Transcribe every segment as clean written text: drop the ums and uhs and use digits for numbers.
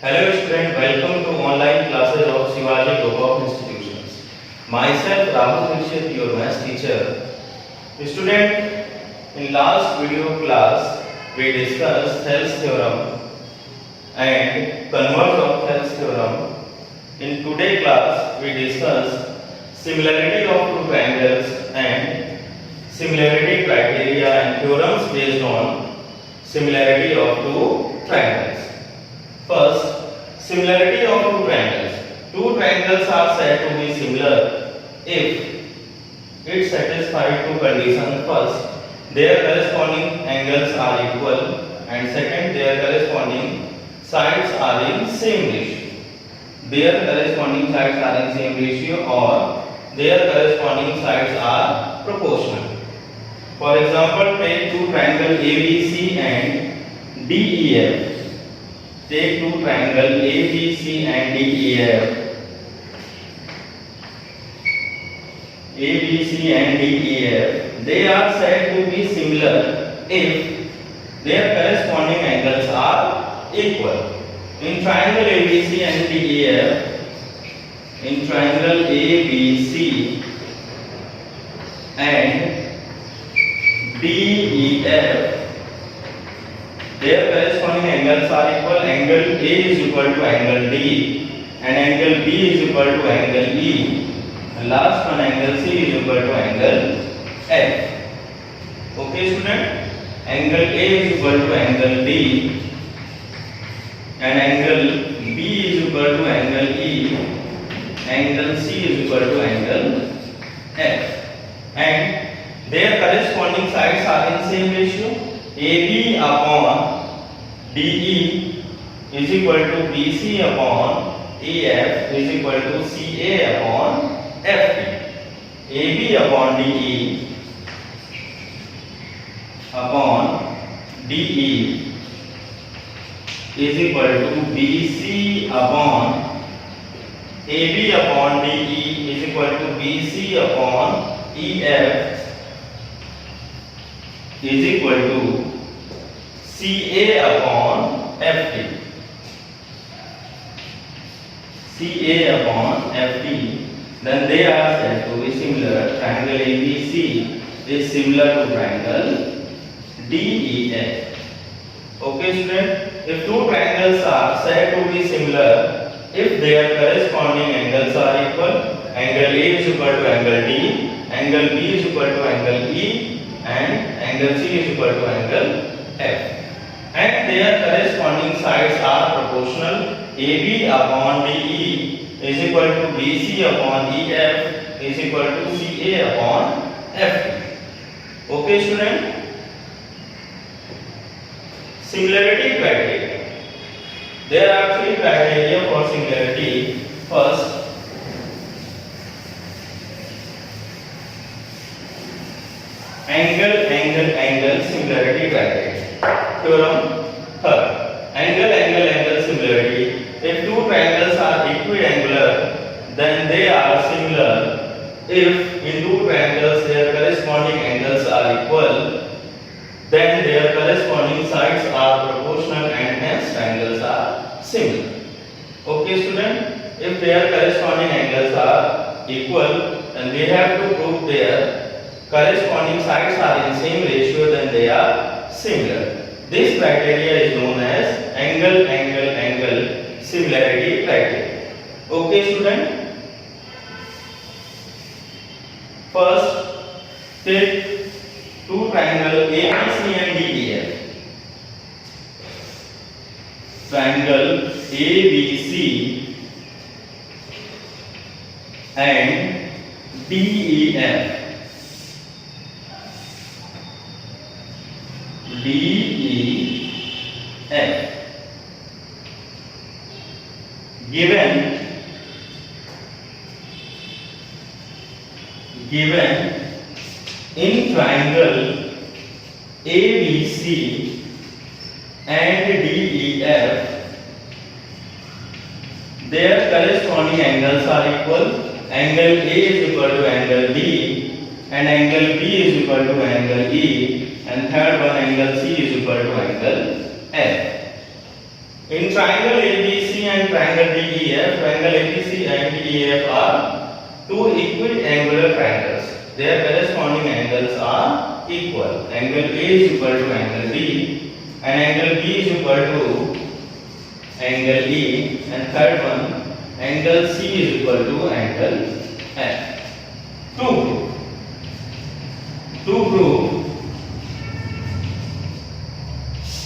Hello student, welcome to online classes of Shivaji Group of Institutions. Myself Rahul Dikshit, your maths teacher. Student, in last video class we discussed Thales theorem and converse of Thales theorem. In today class we discuss similarity of two triangles and similarity criteria and theorems based on similarity of two triangles. First, similarity of two triangles. Two triangles are said to be similar if it satisfies two conditions. First, their corresponding angles are equal, and second, their corresponding sides are in same ratio. Their corresponding sides are in same ratio, or their corresponding sides are proportional. For example, take two triangle ABC and DEF. Take two triangle ABC and DEF. ABC and DEF. They are said to be similar if their corresponding angles are equal. In triangle ABC and DEF, in triangle ABC and DEF, their corresponding angles are equal. Angle A is equal to angle D, and angle B is equal to angle E, and last one angle C is equal to angle F. Okay, student. Angle A is equal to angle D, and angle B is equal to angle E, angle C is equal to angle F, and their corresponding sides are in same ratio. AB upon DE is equal to BC upon EF is equal to CA upon FE. AB upon DE upon DE is equal to BC upon AB upon DE is equal to BC upon EF is equal to CA upon FD. CA upon FD. Then they are said to be similar. Triangle ABC is similar to triangle DEF. Okay, student. If two triangles are said to be similar if their corresponding angles are equal, angle A is equal to angle D, angle B is equal to angle E, and angle C is equal to angle F, and their corresponding sides are proportional. AB upon DE is equal to BC upon EF is equal to CA upon FD. Okay, student. Similarity criteria. There are three criteria for similarity. First, angle similarity criteria. Theorem third. Angle similarity. If two triangles are equiangular, then they are similar. If in two triangles their corresponding angles are equal, then their corresponding sides are proportional and hence triangles are similar. Okay, student. If their corresponding angles are equal, then we have to prove their corresponding sides are in same ratio, then they are similar. This criteria is known as angle similarity criteria. Okay, student. First, take two triangle ABC and DEF. Triangle ABC and DEF. Given in triangle ABC and DEF, their corresponding angles are equal. Angle A is equal to angle D, and angle B is equal to angle E, and third one angle C is equal to angle F. In triangle ABC and triangle DEF, triangle ABC and DEF are two equiangular triangles. Their corresponding angles are equal. Angle A is equal to angle D, and angle B is equal to angle E, and third one, angle C is equal to angle F. To prove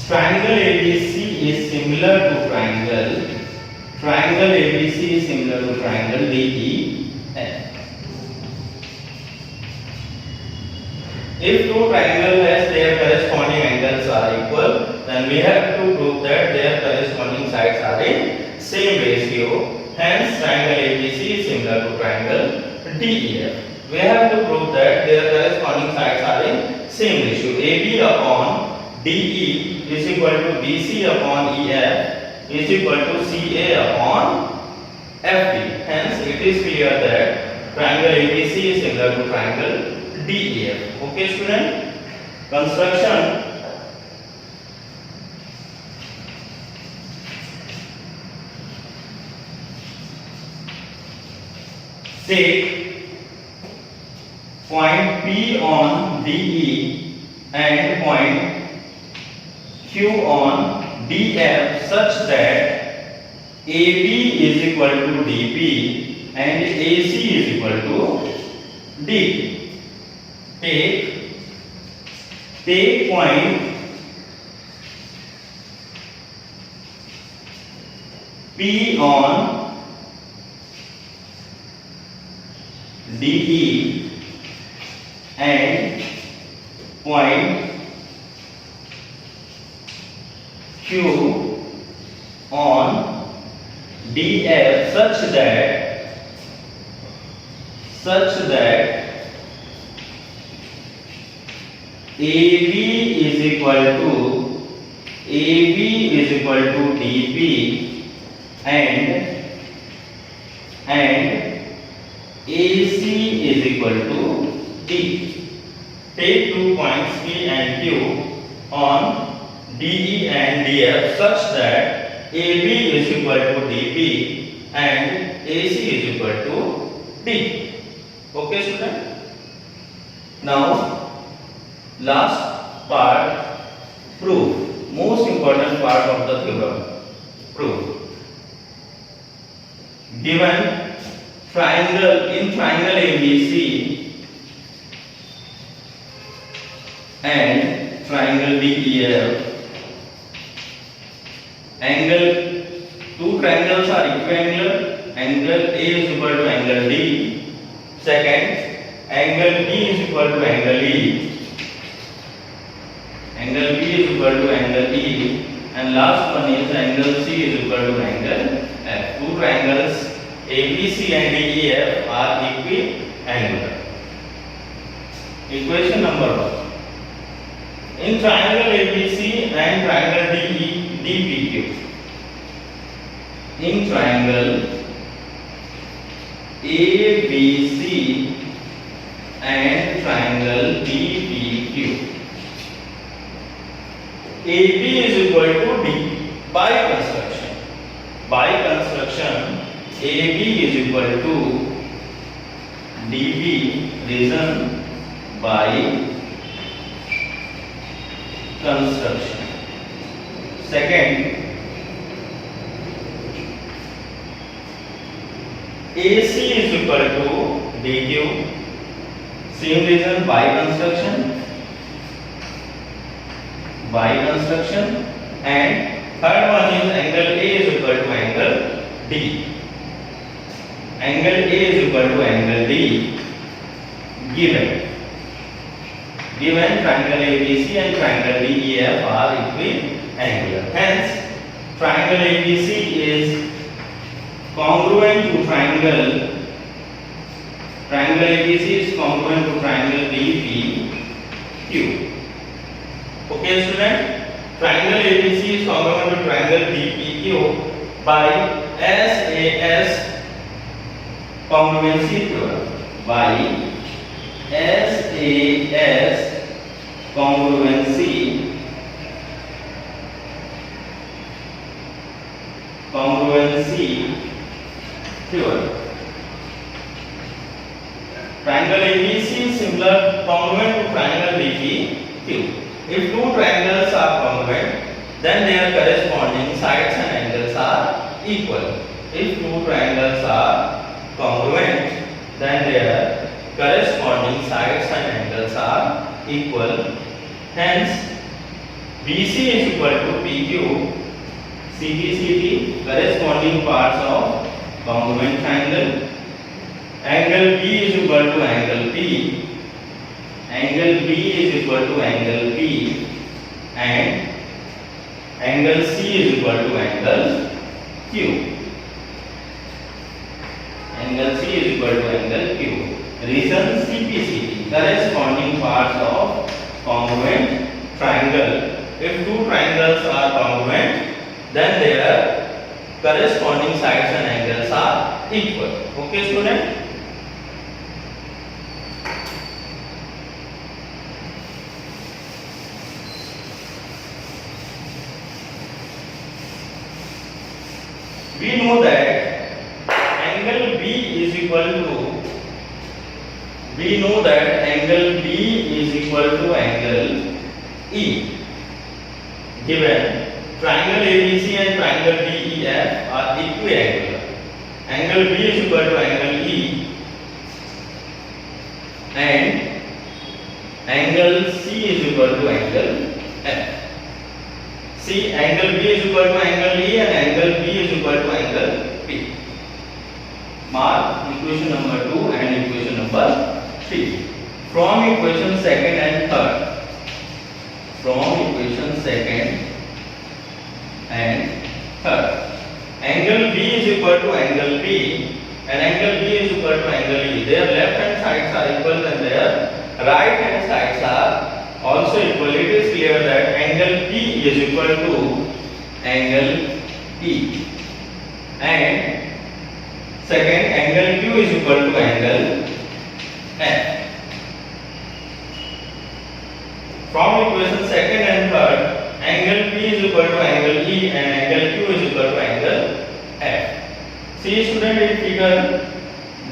triangle ABC is similar to triangle ABC is similar to triangle DEF. If two triangles has their corresponding angles are equal, then we have to prove that their corresponding sides are in same ratio. Hence, triangle ABC is similar to triangle DEF. We have to prove that their corresponding sides are in same ratio. AB upon DE is equal to BC upon EF is equal to CA upon FD. Hence, it is clear that triangle ABC is similar to triangle DEF. Okay, student? Construction. Take point P on DE and point Q on DF such that AB is equal to DP and AC is equal to DP. Take point P on DE and point Q on DF such that AB is equal to DP and AC is equal to D. Take 2 points P and Q on DE and DF such that AB is equal to DP and AC is equal to D. Okay, student? Now, last part, proof. Most important part of the theorem. Proof. Given triangle ABC and triangle DEF, two triangles are equiangular. Angle A is equal to angle D. Second, angle B is equal to angle E. Angle B is equal to angle E, and last one is angle C is equal to angle F. Two triangles ABC and DEF are equiangular. Equation number 1. In triangle ABC and triangle DPQ. In triangle ABC and triangle DPQ, AB is equal to D by construction. AB is equal to DB, reason by construction. Second, AC is equal to DQ, same reason by construction. And third one is angle A is equal to angle D. Angle A is equal to angle D given triangle ABC and triangle DEF are equiangular. Hence, triangle ABC is congruent to triangle ABC is congruent to triangle DPQ. Okay, student? Triangle ABC is congruent to triangle DPQ by SAS congruency theorem. By SAS congruency angle C equal. Triangle ABC is similar congruent to triangle DEQ. If two triangles are congruent, then their corresponding sides and angles are equal. If two triangles are congruent, then their corresponding sides and angles are equal. Hence, BC is equal to PQ, CBCD, corresponding parts of congruent triangle. Angle B is equal to angle P. Angle B is equal to angle P, and angle C is equal to angle Q. Angle C is equal to angle Q. Reason CPCD, corresponding parts of congruent triangle. If two triangles are congruent, then their corresponding sides and angles are equal. Okay, student? We know that angle B is equal to angle E. Given triangle ABC and triangle DEF are equiangular. Angle B is equal to angle E and angle C is equal to angle F. See, angle B is equal to angle E and angle B is equal to angle P. Mark equation number 2 and equation number 3. From equation second and third. Angle B is equal to angle P and angle B is equal to angle E. Their left hand sides are equal and their right hand sides are also equal. It is clear that angle P is equal to angle E. And second, angle Q is equal to angle F. From equation second and third, angle P is equal to angle E and angle Q is equal to angle F. See, student, in figure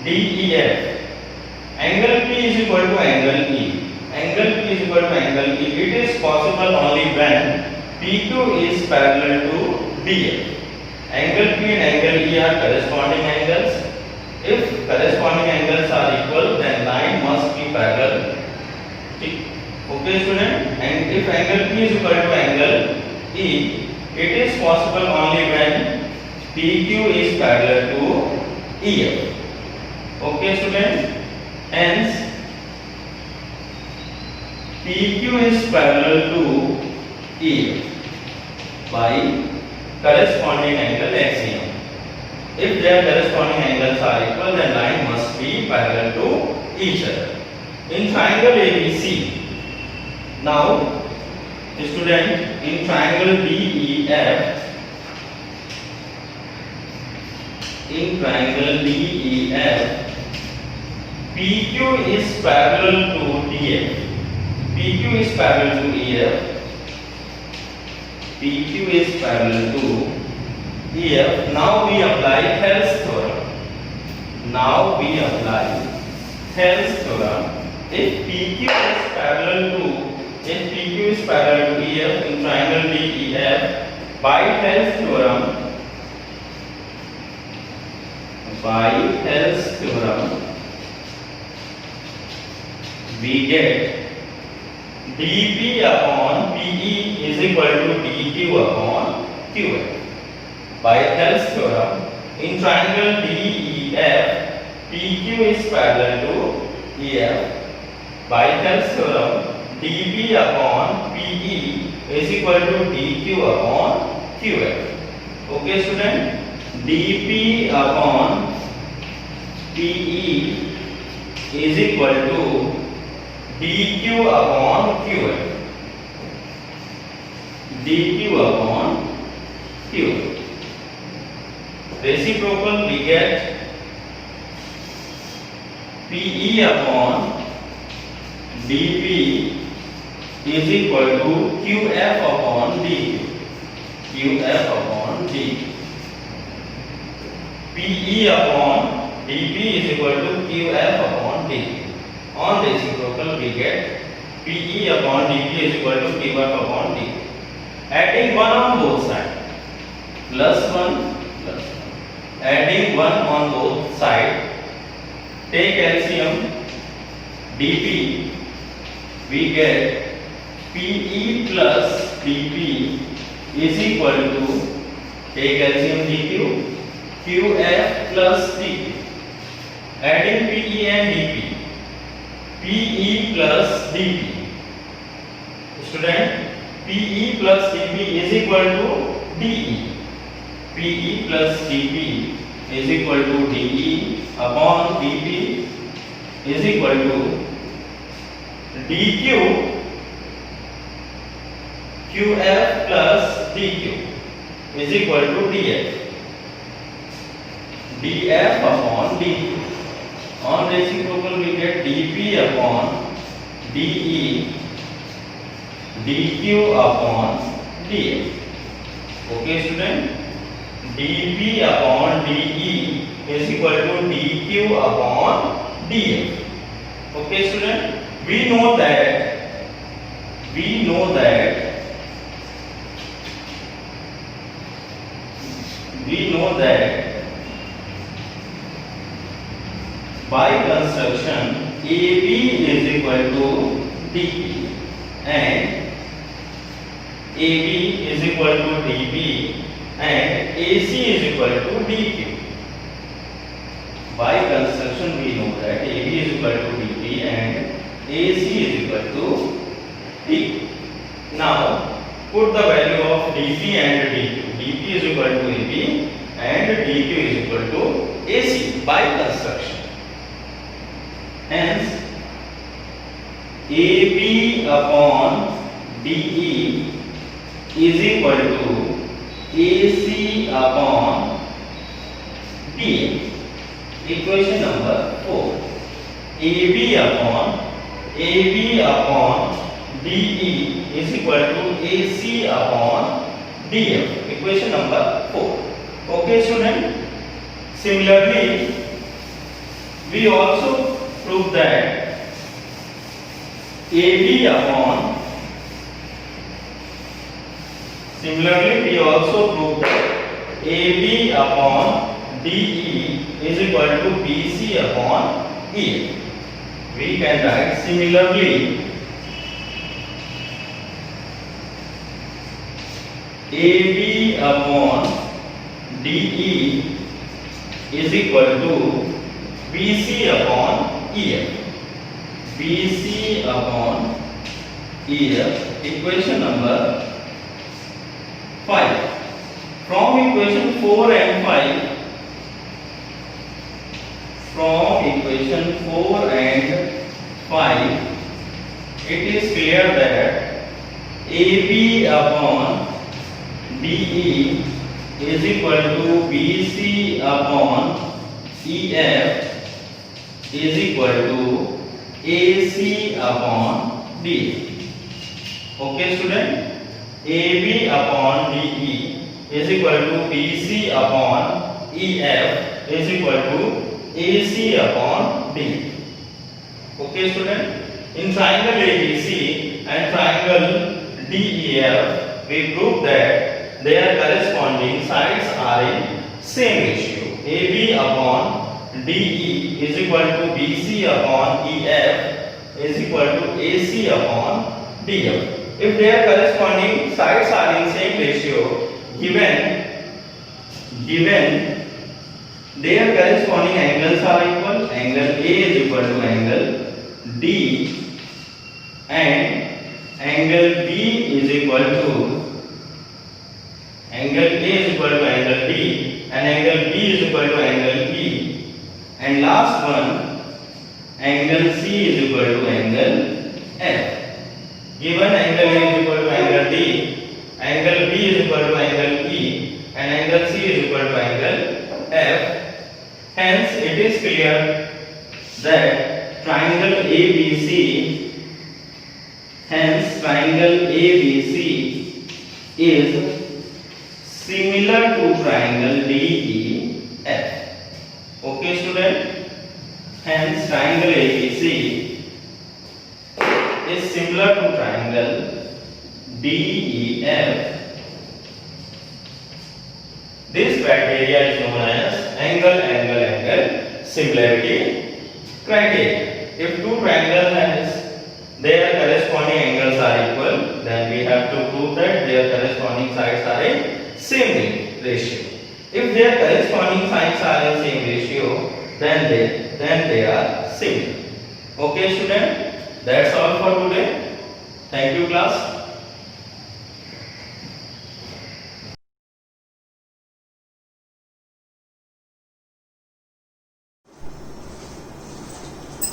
DEF, angle P is equal to angle E. Angle P is equal to angle E. It is possible only when PQ is parallel to DF. Angle P and angle E are corresponding angles. If corresponding angles are equal, then line must be parallel. Okay, student? And if angle P is equal to angle E, it is possible only when PQ is parallel to EF. Okay, student? Hence, PQ is parallel to EF by corresponding angle axiom. If their corresponding angles are equal, then line must be parallel to each other. In triangle ABC, now student, in triangle DEF, PQ is parallel to DF. PQ is parallel to EF. PQ is parallel to EF. Now we apply Hell's theorem. If PQ is parallel to EF in triangle DEF, by Hell's theorem, we get dP upon PE is equal to dQ upon QF. By Hell's theorem, in triangle DEF, PQ is parallel to EF. By Hell's theorem, dP upon PE is equal to dQ upon QF. Okay, student? dP upon PE is equal to dQ upon QF. dQ upon QF. Reciprocal, we get PE upon dP is equal to QF upon dQ. QF upon dQ. PE upon dP is equal to QF upon dP. On reciprocal we get PE upon dP is equal to QF upon dP. Adding 1 on both sides, plus 1 plus 1. Adding 1 on both sides, take LCM dP, we get PE plus dP is equal to, take LCM dQ, QF plus dP. Adding PE and dP, PE plus dP. Student, PE plus dP is equal to DE. PE plus dP is equal to DE upon dP is equal to dQ QF plus dQ is equal to dF. dF upon dQ. On reciprocal we get dP upon dE dQ upon dF. Okay student, dP upon dE is equal to dQ upon dF. Okay student, we know that by construction AB is equal to DP and AB is equal to DP and AC is equal to DQ. By construction we know that AB is equal to DP and AC is equal to DQ. Now put the value of DP and DQ. DP is equal to AB and DQ is equal to AC by construction. Hence AB upon DE is equal to AC upon DF. Equation number 4. AB upon DE is equal to AC upon DF. Equation number 4. Okay student. Similarly, we also prove that AB upon DE is equal to BC upon EF. We can write similarly AB upon DE is equal to BC upon EF. BC upon EF. Equation number 5. From equation 4 and 5, it is clear that AB upon DE is equal to BC upon EF is equal to AC upon DF. Okay student, AB upon DE is equal to BC upon EF is equal to AC upon DF. Okay student, in triangle ABC and triangle DEF we prove that their corresponding sides are in same ratio. AB upon DE is equal to BC upon EF is equal to AC upon DF. If their corresponding sides are in same ratio, given their corresponding angles are equal, angle A is equal to angle D and angle B is equal to angle A is equal to angle D and angle B is equal to angle E, and last one angle C is equal to angle F. Given angle A is equal to angle D, angle B is equal to angle E and angle C is equal to angle F, hence it is clear that triangle ABC is similar to triangle DEF. student? Hence triangle ABC is similar to triangle DEF. This criteria is known as angle similarity criteria. If two triangles has their corresponding angles are equal, then we have to prove that their corresponding sides are a same ratio. If their corresponding sides are in same ratio, then they are similar. Okay, student, that's all for today. Thank you, class.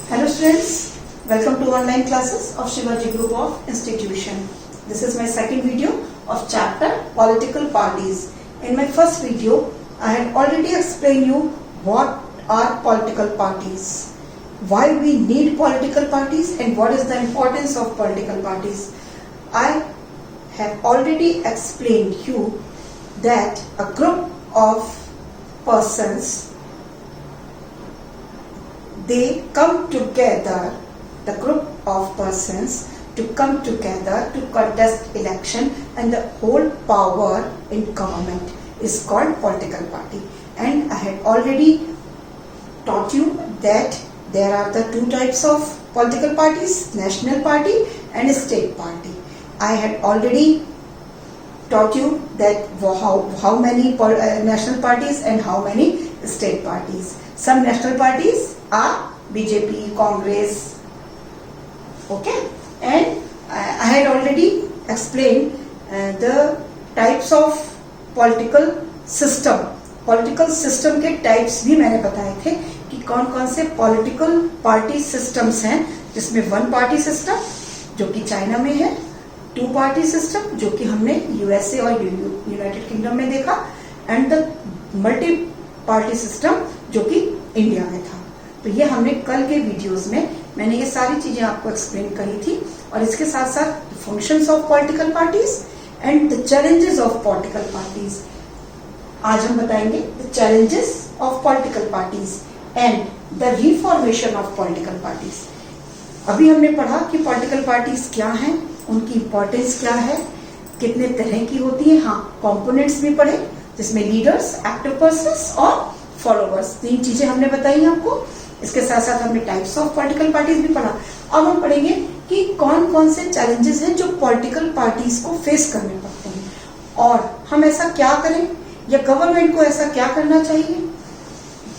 Hello students, welcome to online classes of Shivaji Group of Institution. This is my second video of chapter Political Parties. In my first video, I had already explained you what are political parties, why we need political parties and what is the importance of political parties. I have already explained you that a group of persons, they come together, the group of persons to come together to contest election, and the whole power in government is called political party. And I had already taught you that there are the two types of political parties, national party and state party. I had already taught you that how many national parties and how many state parties. Some national parties are BJP, Congress, okay, and I had already explained the types of political system. Political system के types भी मैंने बताए थे कि कौन कौन से political party systems हैं, जिसमें वन पार्टी सिस्टम जो कि चाइना में है, टू पार्टी सिस्टम जो कि हमने यूएसए और यूनाइटेड किंगडम में देखा, and the multi party system जो कि इंडिया में था. तो ये हमने कल के वीडियोस में मैंने ये सारी चीजें आपको एक्सप्लेन करी थी, और इसके साथ साथ functions of political parties and the challenges of political parties. आज हम बताएंगे the challenges of political parties and the reformation of political parties. अभी हमने पढ़ा कि पॉलिटिकल पार्टीज क्या हैं, उनकी इंपॉर्टेंस क्या है, कितने तरह की होती है. हाँ, कंपोनेंट्स भी पढ़े जिसमें लीडर्स, एक्टिव पर्सन्स और फॉलोअर्स, तीन चीजें हमने बताई आपको. इसके साथ साथ हमने टाइप्स ऑफ पॉलिटिकल पार्टीज भी पढ़ा. अब हम पढ़ेंगे कि कौन कौन से चैलेंजेस हैं जो पॉलिटिकल पार्टीज को फेस करने पड़ते हैं, और हम ऐसा क्या करें या गवर्नमेंट को ऐसा क्या करना चाहिए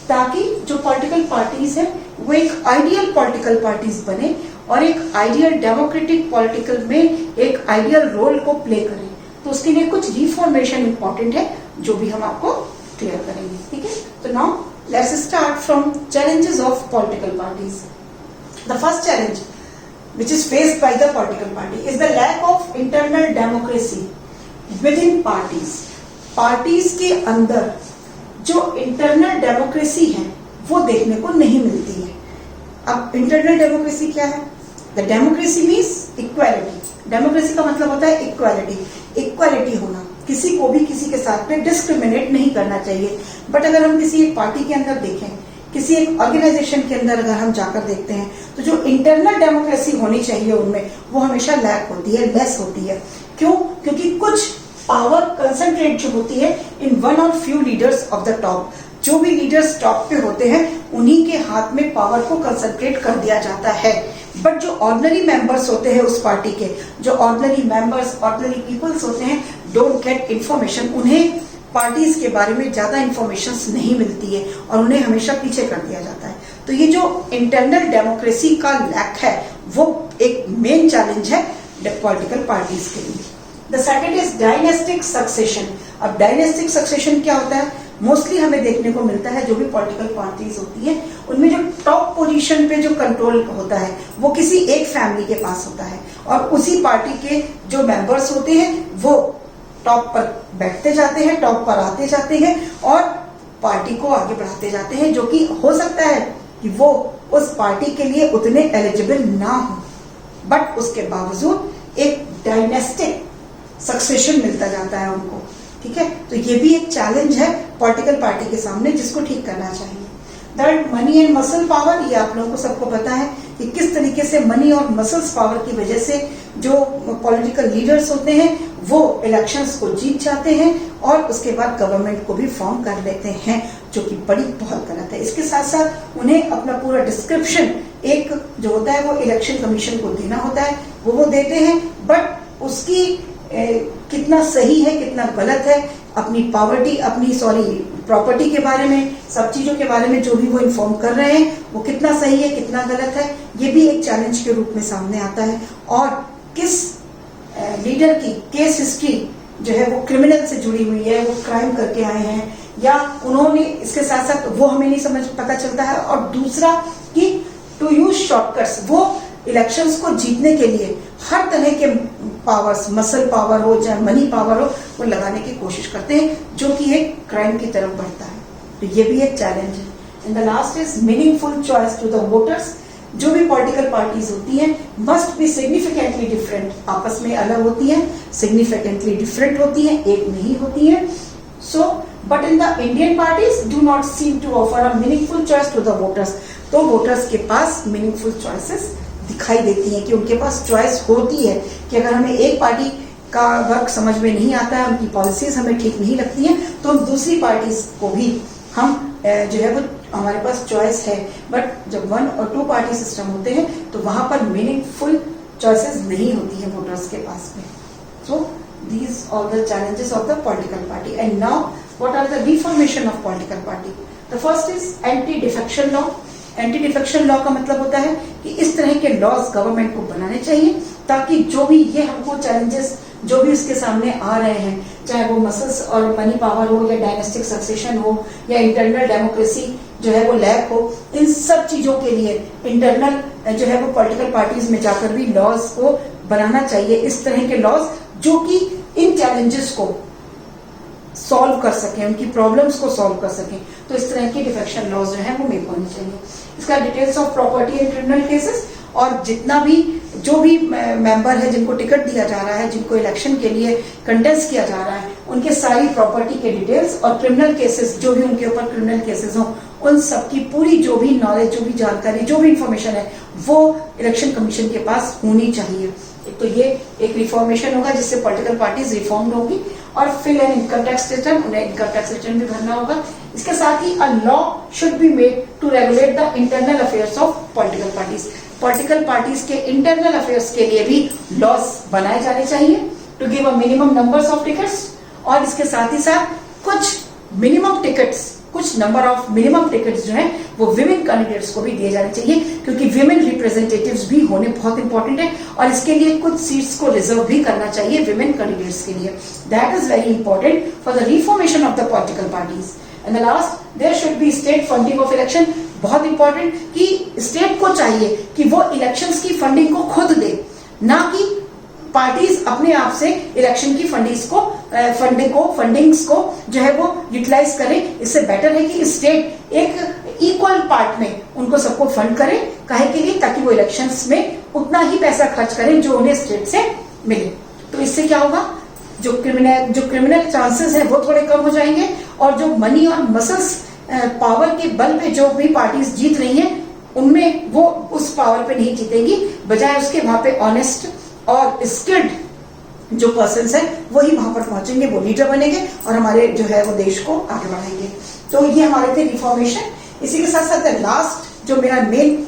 ताकि जो पॉलिटिकल पार्टीज है वो एक आइडियल पॉलिटिकल पार्टीज बने और एक आइडियल डेमोक्रेटिक पॉलिटिकल में एक आइडियल रोल को प्ले करें. तो उसके लिए कुछ रिफॉर्मेशन इंपॉर्टेंट है जो भी हम आपको क्लियर करेंगे. ठीक है, तो now let's start from challenges of political parties. The first challenge which is faced by the political party is the lack of internal democracy within parties. Parties के अंदर जो इंटरनल डेमोक्रेसी है वो देखने को नहीं मिलती है. अब इंटरनल डेमोक्रेसी क्या है? The democracy means equality. Democracy का मतलब होता है इक्वालिटी. इक्वालिटी होना, किसी को भी किसी के साथ में डिस्क्रिमिनेट नहीं करना चाहिए. बट अगर हम किसी एक पार्टी के अंदर देखें, किसी एक ऑर्गेनाइजेशन के अंदर अगर हम जाकर देखते हैं, तो जो इंटरनल डेमोक्रेसी होनी चाहिए उनमें वो हमेशा लैक होती है, लेस होती है. क्यों? क्योंकि कुछ पावर कंसंट्रेट जो होती है इन वन और few leaders of the top. जो भी लीडर्स टॉप पे होते हैं उन्हीं के हाथ में पावर को कंसंट्रेट कर दिया जाता है. बट जो ऑर्डिनरी मेंबर्स होते हैं उस पार्टी के, जो ऑर्डिनरी मेंबर्स, ऑर्डिनरी पीपल्स होते हैं, डोंट गेट इन्फॉर्मेशन. उन्हें पार्टीज के बारे में ज्यादा इंफॉर्मेशन नहीं मिलती है और उन्हें हमेशा पीछे कर दिया जाता है. तो ये जो इंटरनल डेमोक्रेसी का लैक है वो एक मेन चैलेंज है पॉलिटिकल पार्टीज के लिए. The second is dynastic succession. अब डायनेस्टिक सक्सेशन क्या होता है? मोस्टली हमें देखने को मिलता है जो भी पॉलिटिकल पार्टीज होती है उनमें जो टॉप पोजीशन पे जो कंट्रोल होता है वो किसी एक फैमिली के पास होता है, और उसी पार्टी के जो मेंबर्स होते हैं वो टॉप पर बैठते जाते हैं, टॉप पर आते जाते हैं और पार्टी को आगे बढ़ाते जाते हैं, जो कि हो सकता है कि वो उस पार्टी के लिए उतने एलिजिबल ना हो, बट उसके बावजूद एक डायनेस्टिक सक्सेशन मिलता जाता है उनको. ठीक है, तो ये भी एक चैलेंज है पॉलिटिकल पार्टी के सामने जिसको ठीक करना चाहिए. That money and muscle power, ये आप लोगों को सबको पता है कि किस तरीके से मनी और मसल्स पावर की वजह से जो पॉलिटिकल लीडर्स होते हैं वो इलेक्शंस को जीत जाते हैं और उसके बाद गवर्नमेंट को भी फॉर्म कर लेते हैं, जो कि बड़ी बहुत गलत है। इसके साथ साथ उन्हें अपना पूरा डिस्क्रिप्शन एक जो होता है वो इलेक्शन कमीशन को देना होता है, वो देते हैं, बट उसकी कितना सही है कितना गलत है, अपनी प्रॉपर्टी के बारे में, सब चीजों के बारे में जो भी वो इन्फॉर्म कर रहे हैं वो कितना सही है कितना गलत है, ये भी एक चैलेंज के रूप में सामने आता है। और किस लीडर की केस हिस्ट्री जो है वो क्रिमिनल से जुड़ी हुई है, वो क्राइम करके आए हैं या उन्होंने, इसके साथ साथ वो हमें नहीं पता चलता है। और दूसरा कि टू यूज शॉर्टकट्स, वो इलेक्शंस को जीतने के लिए हर तरह के पावर्स, मसल पावर हो चाहे मनी पावर हो, वो लगाने की कोशिश करते हैं, जो कि एक क्राइम की तरफ बढ़ता है। तो ये भी एक चैलेंज है। And the last is meaningful choice to the voters. जो भी पॉलिटिकल पार्टीज होती हैं मस्ट बी सिग्निफिकेंटली डिफरेंट, आपस में अलग होती हैं, सिग्निफिकेंटली डिफरेंट होती हैं, एक नहीं होती हैं। So but in the Indian parties do not seem to offer a meaningful choice to the voters. तो वोटर्स के पास मीनिंगफुल चॉइसेस दिखाई देती है कि उनके पास चॉइस होती है कि अगर हमें एक पार्टी का वर्क समझ में नहीं आता है, उनकी पॉलिसीज हमें ठीक नहीं लगती हैं, तो हम दूसरी पार्टीज को भी हम जो है वो हमारे पास चॉइस है। बट जब 1 और 2 पार्टी सिस्टम होते हैं तो वहां पर मीनिंगफुल चॉइसेस नहीं होती हैं वोटर्स के पास में। So these are the challenges of the political party. And now what are the reformation of political party? The first is anti defection law. Anti defection law का मतलब होता है कि इस तरह के लॉज गवर्नमेंट को बनाने चाहिए ताकि जो भी ये हमको चैलेंजेस जो भी उसके सामने आ रहे हैं, चाहे वो मसल्स और मनी पावर हो या डायनेस्टिक सक्सेशन हो या इंटरनल डेमोक्रेसी जो है वो लैक हो, इन सब चीजों के लिए इंटरनल जो है वो पॉलिटिकल पार्टीज में जाकर भी लॉज को बनाना चाहिए, इस तरह के लॉज जो कि इन चैलेंजेस को सॉल्व कर सकें, उनकी प्रॉब्लम्स को सॉल्व कर सकें। तो इस तरह की डिफेक्शन लॉज जो है वो मेक होनी चाहिए। इसका details of property and criminal cases, और जितना भी जो भी मेंबर है जिनको टिकट दिया जा रहा है, जिनको इलेक्शन के लिए कंटेस्ट किया जा रहा है, उनके सारी प्रॉपर्टी के डिटेल्स और क्रिमिनल केसेस जो भी उनके ऊपर क्रिमिनल केसेस हों, उन सबकी पूरी जो भी नॉलेज, जो भी जानकारी, जो भी इंफॉर्मेशन है वो इलेक्शन कमीशन के पास होनी चाहिए। तो ये एक रिफॉर्मेशन होगा जिससे पॉलिटिकल पार्टीज रिफॉर्म्ड होगी। और fill and income tax return, उन्हें इनकम टैक्स रिटर्न भी भरना होगा। इसके साथ ही a law should be made to regulate the internal affairs of political parties. Political parties के इंटरनल अफेयर्स के लिए भी लॉज बनाए जाने चाहिए to give a minimum numbers of tickets. और इसके साथ ही साथ कुछ मिनिमम टिकट्स, कुछ नंबर ऑफ मिनिमम टिकट्स जो हैं वो विमेन कैंडिडेट्स को भी दिए जाने चाहिए, क्योंकि विमेन रिप्रेजेंटेटिव्स भी होने बहुत इंपॉर्टेंट है। और इसके लिए कुछ सीट्स को रिजर्व भी करना चाहिए विमेन कैंडिडेट्स के लिए। That is very important for the reformation of the political parties. And the last, there should be state funding of election. बहुत इंपॉर्टेंट कि स्टेट को चाहिए कि वो इलेक्शंस की फंडिंग को खुद दे, ना कि पार्टीज अपने आप से इलेक्शन की फंडिंग्स को जो है वो यूटिलाइज करें। इससे बेटर है कि स्टेट एक इक्वल पार्ट में उनको सबको फंड करे, काहे के लिए, ताकि वो इलेक्शंस में उतना ही पैसा खर्च करें जो उन्हें स्टेट से मिले। तो इससे क्या होगा, जो क्रिमिनल चांसेस है वो थोड़े कम हो जाएंगे, और जो मनी और मसल्स पावर के बल पे जो भी पार्टीज जीत रही हैं उनमें वो उस पावर पे नहीं जीतेंगी, बजाय उसके वहां पे ऑनेस्ट और स्किल्ड जो पर्सन्स हैं वही वहां पर पहुंचेंगे, वो लीडर बनेंगे और हमारे जो है वो देश को आगे बढ़ाएंगे। तो ये हमारे थे रिफॉर्मेशन। इसी के साथ साथ लास्ट जो मेरा मेन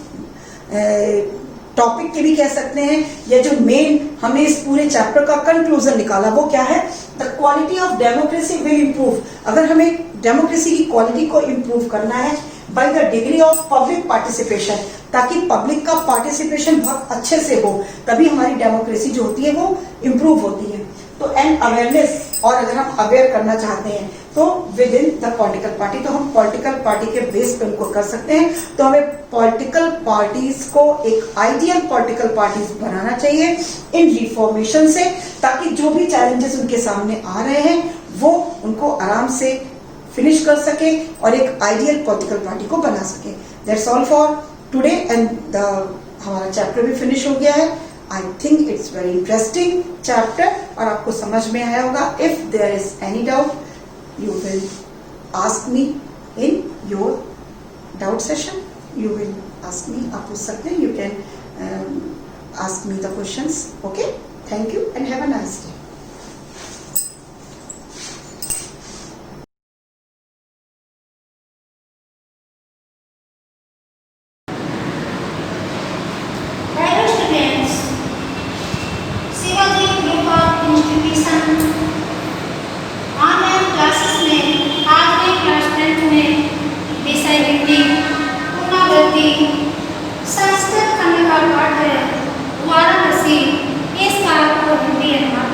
टॉपिक के भी कह सकते हैं, या जो मेन हमने इस पूरे चैप्टर का कंक्लूजन निकाला वो क्या है, the quality of democracy will improve. अगर हमें डेमोक्रेसी की क्वालिटी को इम्प्रूव करना है by the degree of public participation, ताकि पब्लिक का पार्टिसिपेशन बहुत अच्छे से हो, तभी हमारी डेमोक्रेसी जो होती है वो इम्प्रूव होती है। तो एंड अवेयरनेस, और अगर हम अवेयर करना चाहते हैं तो with in the political party, तो हम पॉलिटिकल पार्टी के बेस पे उनको कर सकते हैं। तो हमें पॉलिटिकल पार्टीज को एक आइडियल पॉलिटिकल पार्टीज बनाना चाहिए इन रिफॉर्मेशन से, ताकि जो भी चैलेंजेस उनके सामने आ रहे हैं वो उनको आराम से फिनिश कर सके और एक आइडियल पॉलिटिकल पार्टी को बना सके। That's all for today and हमारा चैप्टर भी फिनिश हो गया है। I think it's very interesting chapter और आपको समझ में आया होगा। If there is any doubt you will ask me in your doubt session you will ask me, आप पूछ सकते हैं, you can ask me the questions. Okay, thank you and have a nice day. Hello students, Shivaji group of institution online classes में आज मैं class 10th में विषय हिंदी पुनरावृत्ति संस्कृत खंड का पाठ है वाराणसी. इसका आपको हिंदी अनुवाद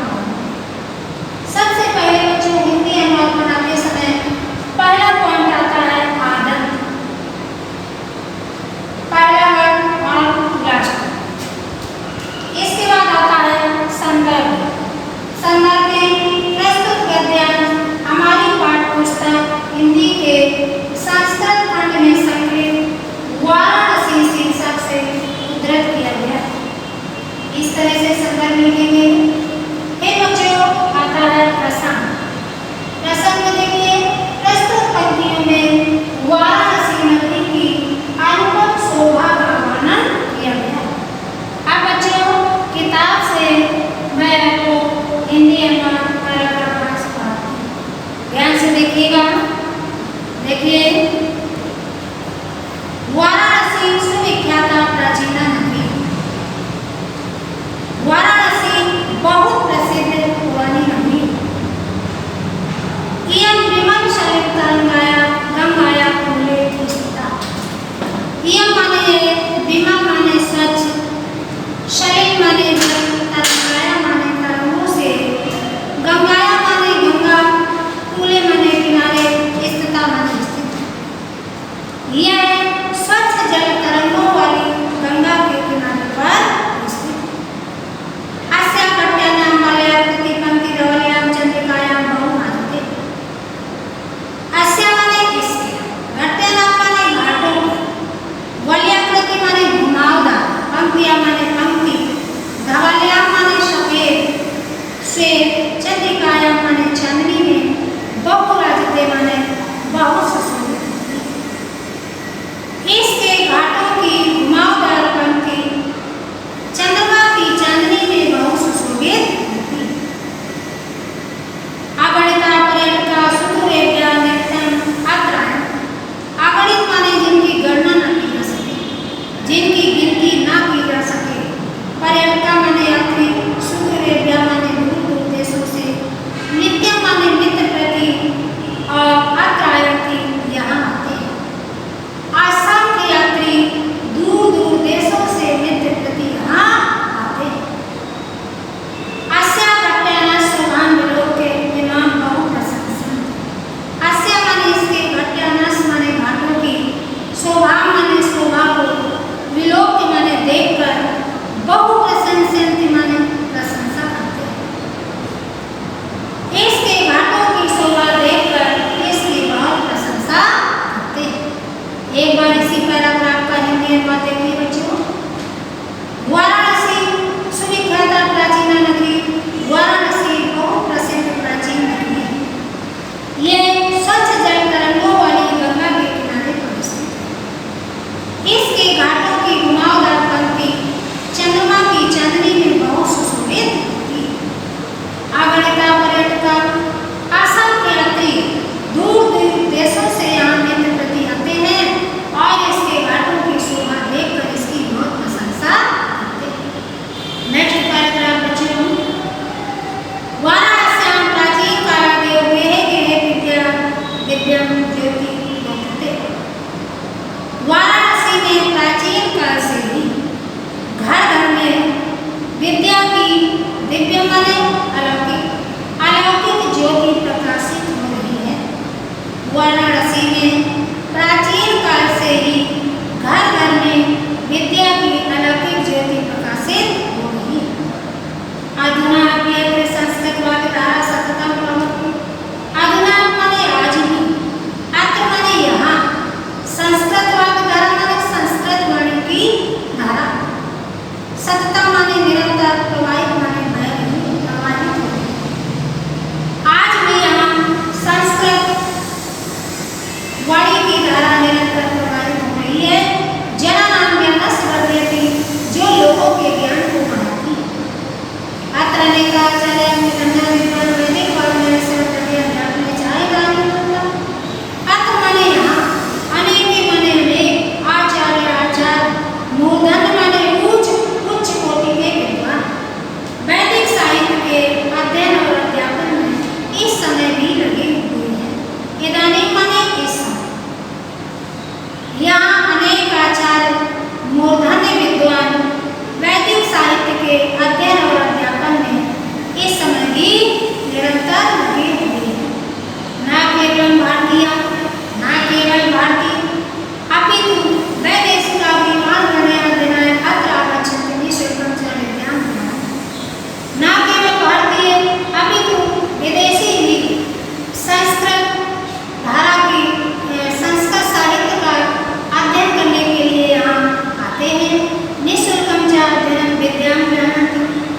विज्ञान ग्रहण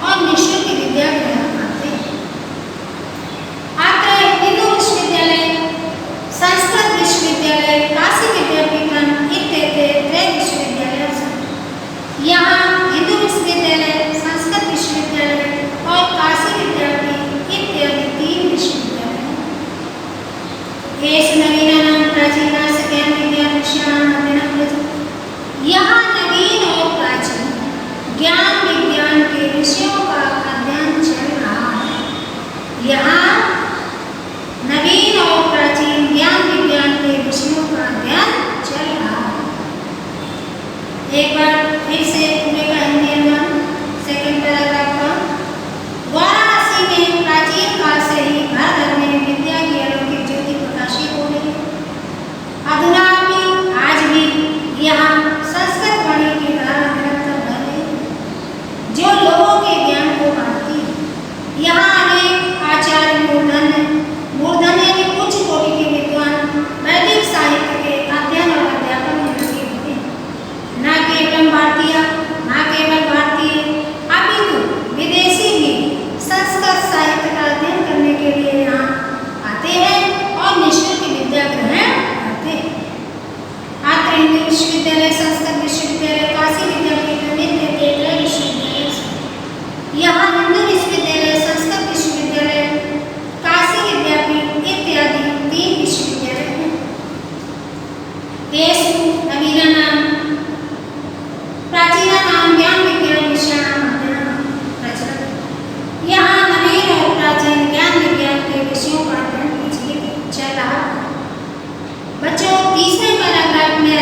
और निःशुल्क विद्या ग्रहण करते हैं। अत्र हिंदू विश्वविद्यालय, संस्कृत विश्वविद्यालय, काशी विद्यापीठम इत्यादि त्रय विश्वविद्यालय सन्ति। यहाँ हिंदू विश्वविद्यालय, संस्कृत विश्वविद्यालय और काशी विद्यापीठ इत्यादि 3 विश्वविद्यालय हैं। येषु नवीनानां प्राचीनाः ज्ञान विज्ञान विषयाणाम् अध्ययनं प्रचलति। यहाँ नवीन और प्राचीन ज्ञान विज्ञान के विषयों का अध्ययन चल रहा है। यहाँ नवीन और प्राचीन ज्ञान विज्ञान के विषयों का अध्ययन चल रहा है। एक बार फिर से पूरे का हिंदी अनुवाद सेकंड पैराग्राफ का। वाराणसी में प्राचीन काल से ही घर घर में विद्या की अलौकिक ज्योति प्रकाशित हो रही है। अधुना भी आज भी यहाँ संस्कृत वाणी की धारा निरंतर बह रही है, जो लोगों के ज्ञान को बढ़ाती है। यहाँ अनेक आचार्य मूर्धन्य यानी उच्च कोटि के विद्वान वैदिक साहित्य के अध्ययन और अध्यापन में लगे हुए हैं। न केवल भारतीय अपितु विदेशी भी संस्कृत साहित्य का अध्ययन करने के लिए यहाँ आते हैं और निःशुल्क विद्या ग्रहण करते हैं। अत्र हिंदू विश्वविद्यालय, संस्कृत विश्वविद्यालय, काशी विद्यापीठ इत्यादि त्रय विश्वविद्यालय सन्ति। यहाँ हिंदू विश्वविद्यालय, संस्कृत विश्वविद्यालय, काशी विद्यापीठ इत्यादि 3 विश्वविद्यालय हैं। येषु नवीनानां प्राचीनानां ज्ञान विज्ञान विषयाणाम् अध्ययनं प्रचलति। यहाँ नवीन और प्राचीन ज्ञान विज्ञान के विषयों का अध्ययन प्रचलित चल रहा है। बच्चों, तीसरे पैराग्राफ में है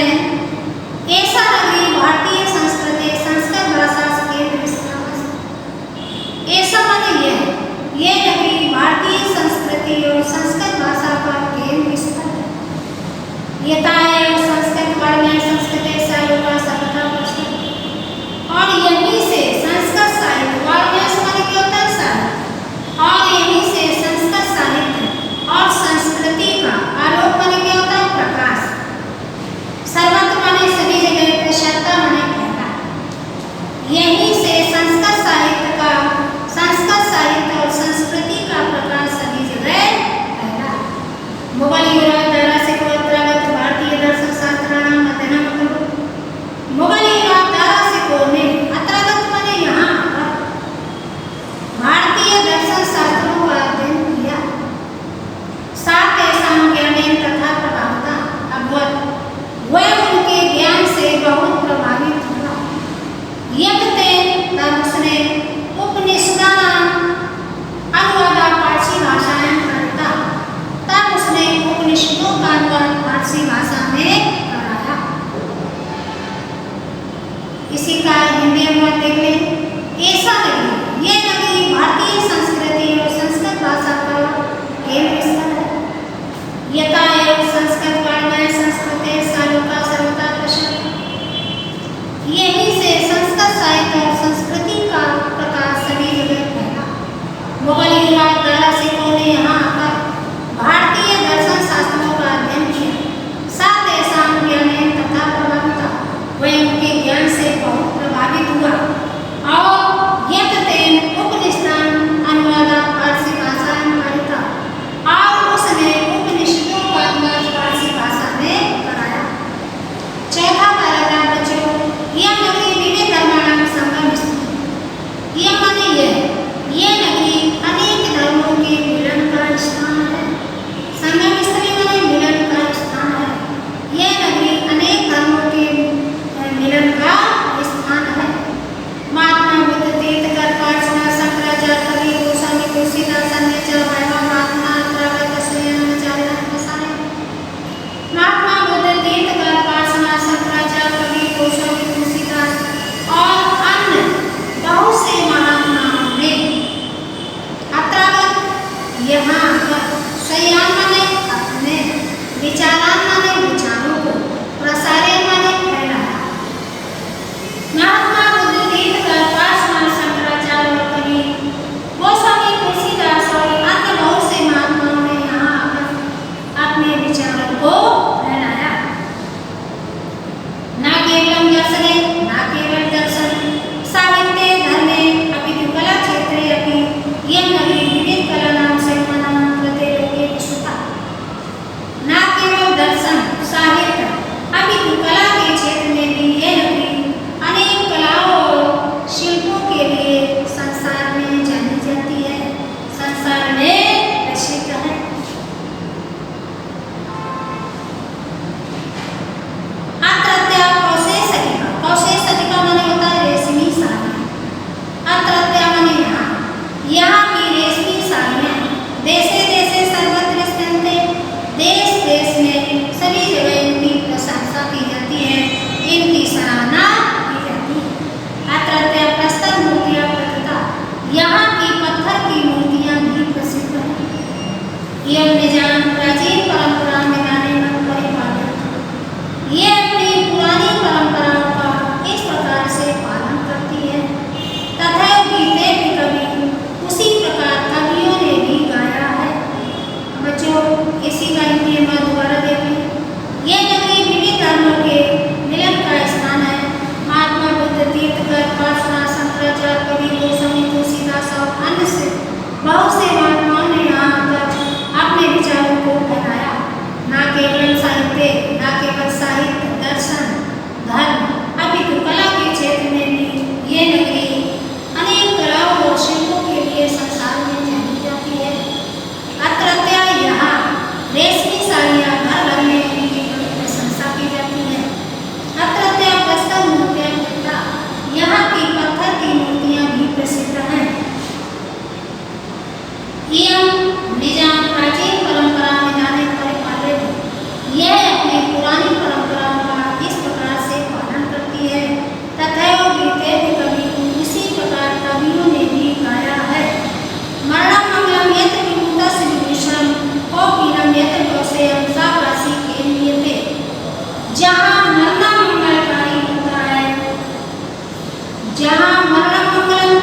ऐसा नगरी भारतीय संस्कृति संस्कृत भाषा केंद्र स्थान। ऐसा माने ये नगरी भारतीय संस्कृति और संस्कृत भाषा का केंद्र स्थल है। यथा एव संस्कृत वाण्या संस्कृते सालोका सर्वथा प्रचलति। और यहीं से संस्कृत साहित्य, वाण्या माने क्या होता है? साहित्य। और यहीं से संस्कृत साहित्य और संस्कृति का, आलोक माने क्या होता है? प्रकाश। सर्वत्र माने सभी जगह, प्रशस्ता माने फैला। यहीं से संस्कृत साहित्य और संस्कृति का प्रकाश सभी जगह फैला। मुगल युवराज दारा से अत्रागत भारतीय दर्शन शास्त्राणाम अध्ययनम अकरोत्। मुगल युवराज दारा से ने अत्रागत माने यहाँ पर भारतीय दर्शन शास्त्रों का अध्ययन किया। साथ ऐसा ज्ञानेन तथा प्रभावता अभवत्। वह उनके ज्ञान से बहुत प्रभावित हुआ। यत्तेन तब उसने उपनिषदानां अनुवादा पारसी भाषायां करता। तब उसने उपनिषदों का अनुवाद पारसी भाषा में कराया। इसी का हिंदी अनुवाद देख लें। ऐसा नगरी, ये नगरी भारतीय संस्कृति और संस्कृत भाषा का केंद्र स्थल है। यथा एव संस्कृत वाण्या संस्कृते सालोका सर्वथा प्रचलति। यहीं से संस्कृत साहित्य और संस्कृति का प्रकाश सभी जगह फैला। मुगल युवराज दारा सिंह ने यहाँ आकर भारतीय दर्शन शास्त्रों का अध्ययन किया। साथ ऐसा ज्ञानेन तथा प्रभाविता। वह उनके ज्ञान से बहुत प्रभावित हुआ और जहाँ मरणम मंगलम,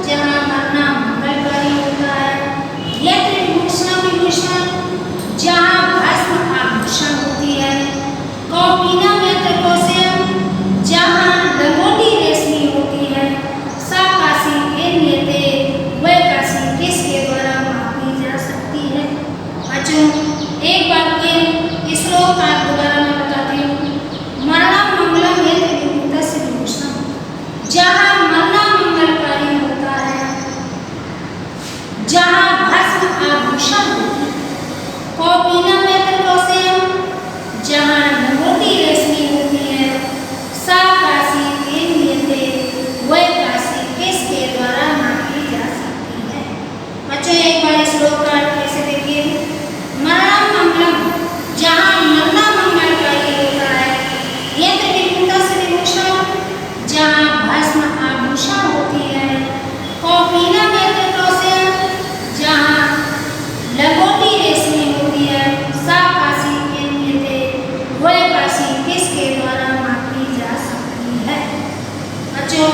जहाँ मरना मंगलकारी होता है। यत्र विभूषणम विभूषणम, जहाँ भस्म आभूषण होती है। कौपीनम यत्र कौशेयम, जहाँ लंगोटी रेशमी होती है। सा काशी केन्यते, वह काशी किसके द्वारा मापी जा सकती है। बच्चों एक बार के श्लोक का दोबारा मैं बताती हूँ। मरणम मंगलम यत्र विभूतस्य विभूषणम, जहाँ मरना मंगलकारी होता है, जहाँ भस्म आभूषण होती है। कौपीनम यत्र कौशेयम, जहाँ लंगोटी रेशमी होती है। सा काशी केन्यते, वह काशी किसके द्वारा मापी जा सकती है। बच्चों एक बार श्लोक का कैसे देखिए। मरणम मंगलम, जहाँ मरना मंगलकारी होता है। यत्र विभूतस्य विभूषणम, जहाँ भस्म आभूषण होती है। कौपीनम यत्र कौशेयम, जहाँ लंगोटी रेशमी होती है। सा काशी केन्यते, वह काशी किसके द्वारा मापी जा सकती है। बच्चों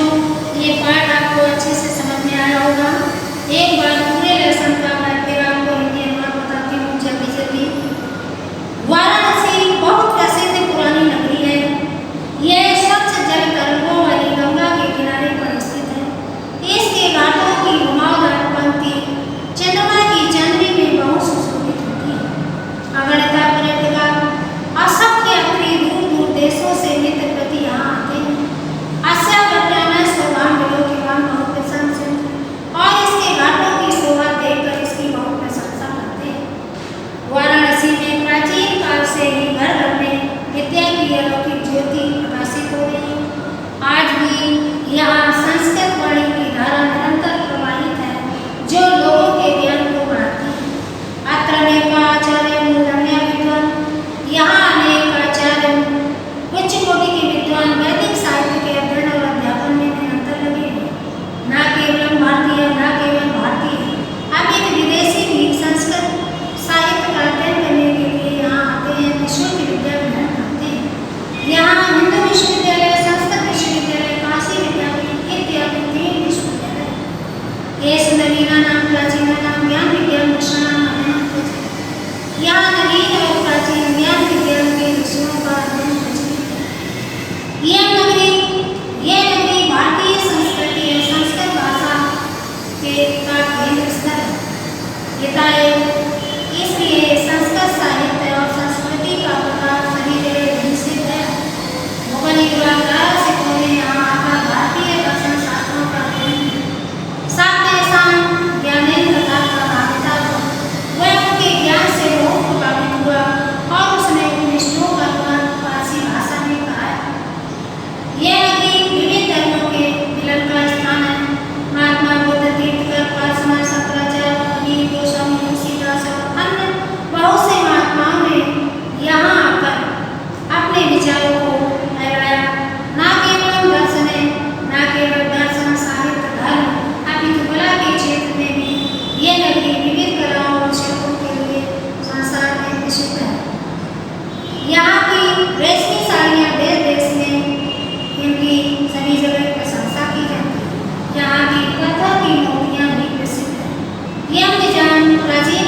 ये पाठ आपको अच्छे से समझ में आया होगा। एक बार पूरे लेसन का मैं फिर आपको हिंदी अनुवाद बताती हूँ जल्दी जल्दी। वाराणसी बहुत प्रसिद्ध पुरानी नगरी है। यह स्वच्छ जल तरंगों वाली गंगा के किनारे पर स्थित है। इसके घाटों की घुमावदार पंक्ति चंद्रमा की चांदनी में बहुत सुशोभित होती है। अगणिता पर्यटक असंख्य यात्री दूर दूर देशों से नित्य प्रति यहाँ आते हैं। अस्यावट्यान सौभाग्य लोकवान बहुत प्रसन्न हैं और इसके घाटों की शोभा देखकर इसकी बहुत प्रशंसा करते हैं। वाराणसी में प्राचीन काल से ही घर घर में विद्या की अलौकिक ज्योति प्रकाशित हो रही है। आज भी यहाँ संस्कृत वाणी की धारा निरंतर प्रवाहित है, जो लोगों के ज्ञान को बढ़ाती है। अत्र अनेक आचार्य मूलधन्य विद्वान, यहाँ अनेक आचार्य उच्च कोटि के विद्वान वैदिक साहित्य के अध्ययन और अध्यापन में निरंतर लगे हैं। न केवल भारतीय, न केवल भारतीय, अपितु विदेशी भी संस्कृत साहित्य का अध्ययन करने के लिए यहाँ आते हैं, निःशुल्क विद्या ग्रहण करते हैं। यहाँ हिंदू विश्वविद्यालय, संस्कृत विश्वविद्यालय, काशी विद्यापीठ इत्यादि 3 विश्वविद्यालय। ये नवीना नाम प्राचीन नाम ज्ञान विज्ञान दर्शनाम अध्ययन प्रचलित। यहाँ नवीन और प्राचीन ज्ञान विज्ञान के विषयों का अध्ययन प्रचलित है। यह नगरी भारतीय संस्कृति और संस्कृत भाषा के का केंद्र स्थल है। इसलिए संस्कृत साहित्य और संस्कृति का प्रकार सभी जगह निश्चित है। भौगोलिक सिखों ने यहाँ आकर भारतीय दर्शन शास्त्रों का अध्ययन किया। साथ ही साथ ज्ञानेन्द्र का भागीदार हुआ। वह उनके ज्ञान से बहुत प्रभावित हुआ और उसने उपनिषदों का ज्ञान फारसी भाषा में कहा। यह नगरी विविध धर्मों के मिलन का स्थान है। महात्मा बुद्ध, तीर्थकर, पार्श्वनाथ, शंकराचार्य, कबीर, गोस्वामी तुलसीदास और अन्य बहुत से महात्माओं ने यहाँ आकर अपने विचारों को फैलाया। न केवल दर्शन साहित्य धर्म अपितु कला के क्षेत्र में भी यह नगरी विविध कलाओं और शिल्पों के लिए संसार में प्रसिद्ध है। यहाँ की रेशमी साड़ियाँ देश देश में इनकी सभी जगह प्रशंसा की जाती है। यहाँ की पत्थर की मूर्तियाँ भी प्रसिद्ध हैं। यह निजाम प्राचीन